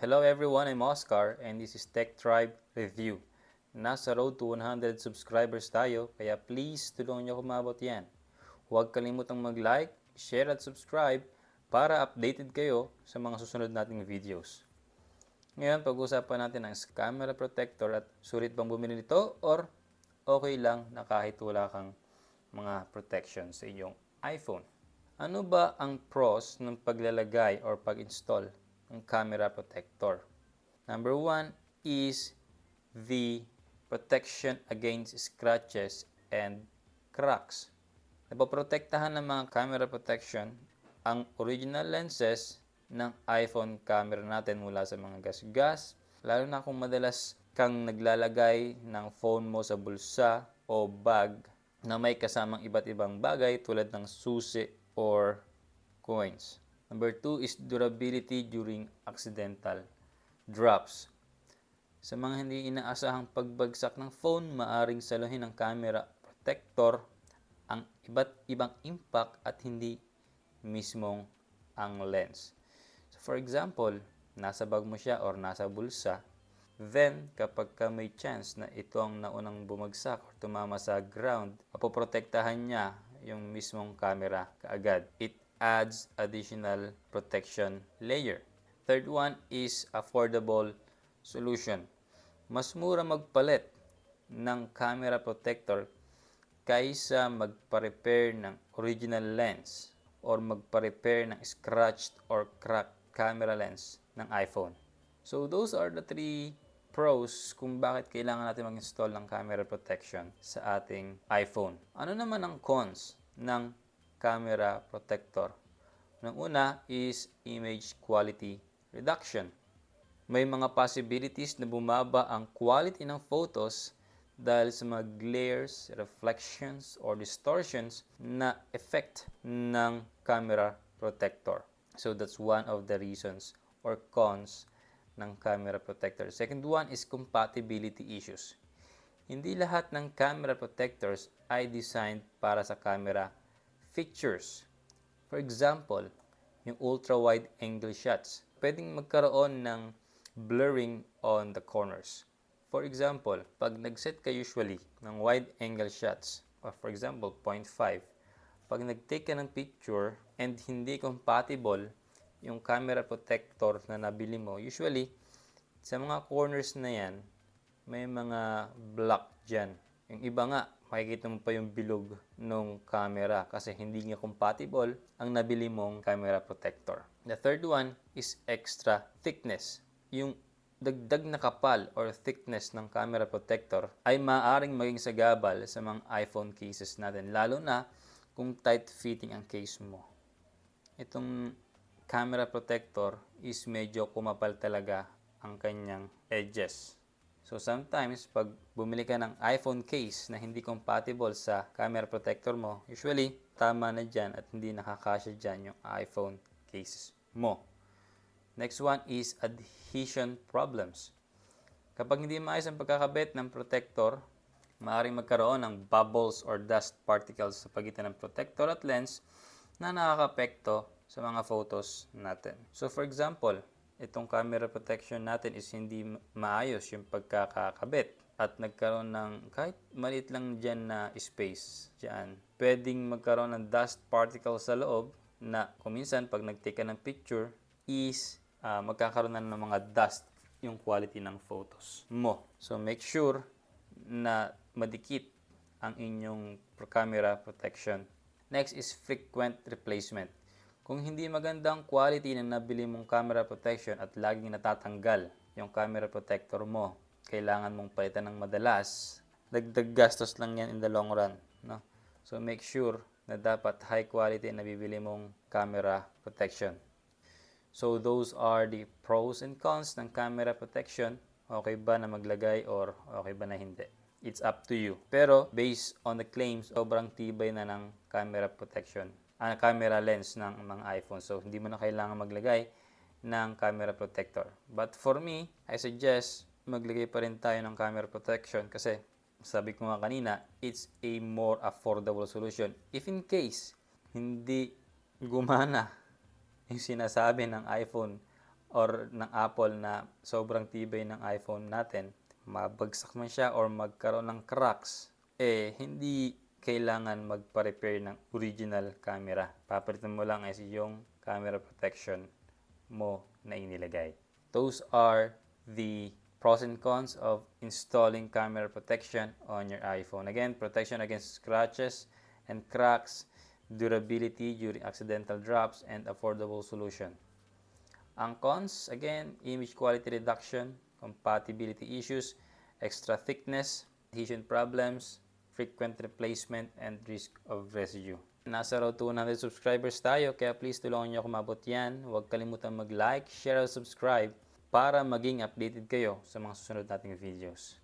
Hello everyone, I'm Oscar and this is Tech Tribe Review. Nasa road to 100 subscribers tayo, kaya please tulungan niyo kumabot yan. Huwag kalimutang mag-like, share at subscribe para updated kayo sa mga susunod nating videos. Ngayon, pag-usapan natin ang camera protector at sulit bang bumili nito or okay lang na kahit wala kang mga protection sa iyong iPhone. Ano ba ang pros ng paglalagay or pag-install ng camera protector? Number one is the protection against scratches and cracks. Napoprotektahan ng mga camera protection ang original lenses ng iPhone camera natin mula sa mga gas-gas, lalo na kung madalas kang naglalagay ng phone mo sa bulsa o bag na may kasamang iba't ibang bagay tulad ng susi or coins. Number 2 is durability during accidental drops. Sa mga hindi inaasahang pagbagsak ng phone, maaring saluhin ng camera protector ang iba't ibang impact at hindi mismong ang lens. So for example, nasa bag mo siya or nasa bulsa, then kapag ka may chance na ito ang naunang bumagsak or tumama sa ground, mapoprotektahan niya yung mismong camera kaagad. It adds additional protection layer. Third one is affordable solution. Mas mura magpalit ng camera protector kaysa magpa-repair ng original lens or magpa-repair ng scratched or cracked camera lens ng iPhone. So those are the three pros kung bakit kailangan natin mag-install ng camera protection sa ating iPhone. Ano naman ang cons ng camera protector? Ang una is image quality reduction. May mga possibilities na bumaba ang quality ng photos dahil sa mga glares, reflections, or distortions na effect ng camera protector. So that's one of the reasons or cons ng camera protector. Second one is compatibility issues. Hindi lahat ng camera protectors ay designed para sa camera features. For example, yung ultra-wide angle shots. Pwedeng magkaroon ng blurring on the corners. For example, pag nag-set ka usually ng wide angle shots, for example, 0.5, pag nag-take ka ng picture and hindi compatible yung camera protector na nabili mo, usually, sa mga corners na yan, may mga block dyan. Yung iba nga, makikita mo pa yung bilog ng camera kasi hindi nga compatible ang nabili mong camera protector. The third one is extra thickness. Yung dagdag na kapal or thickness ng camera protector ay maaaring maging sagabal sa mga iPhone cases natin, lalo na kung tight-fitting ang case mo. Itong camera protector is medyo kumapal talaga ang kanyang edges. So sometimes, pag bumili ka ng iPhone case na hindi compatible sa camera protector mo, usually, tama na dyan at hindi nakakasya dyan yung iPhone cases mo. Next one is adhesion problems. Kapag hindi maayos ang pagkakabit ng protector, maaaring magkaroon ng bubbles or dust particles sa pagitan ng protector at lens na nakakapekto sa mga photos natin. So for example, itong camera protection natin is hindi maayos yung pagkakakabit at nagkaroon ng kahit maliit lang dyan na space dyan. Pwedeng magkaroon ng dust particles sa loob na kung minsan pag nag-take ka ng picture is magkakaroon na ng mga dust yung quality ng photos mo. So make sure na madikit ang inyong camera protection. Next is frequent replacement. Kung hindi maganda ang quality ng nabili mong camera protection at laging natatanggal yung camera protector mo, kailangan mong palitan ng madalas, dagdag gastos lang yan in the long run. No? So make sure na dapat high quality na nabibili mong camera protection. So those are the pros and cons ng camera protection. Okay ba na maglagay or okay ba na hindi? It's up to you. Pero based on the claims, sobrang tibay na ng camera protection. Camera lens ng mga iPhone. So, hindi mo na kailangan maglagay ng camera protector. But for me, I suggest maglagay pa rin tayo ng camera protection kasi sabi ko nga kanina, it's a more affordable solution. If in case, hindi gumana yung sinasabi ng iPhone or ng Apple na sobrang tibay ng iPhone natin, mabagsak man siya or magkaroon ng cracks, hindi kailangan magpa-repair ng original camera. Papalitan mo lang is yung camera protection mo na inilagay. Those are the pros and cons of installing camera protection on your iPhone. Again, protection against scratches and cracks, durability during accidental drops, and affordable solution. Ang cons, again, image quality reduction, compatibility issues, extra thickness, adhesion problems, frequent replacement, and risk of residue. Nasa road to 100 subscribers tayo, kaya please tulungan niyo ako mabot yan. Huwag kalimutan mag-like, share, at subscribe para maging updated kayo sa mga susunod nating videos.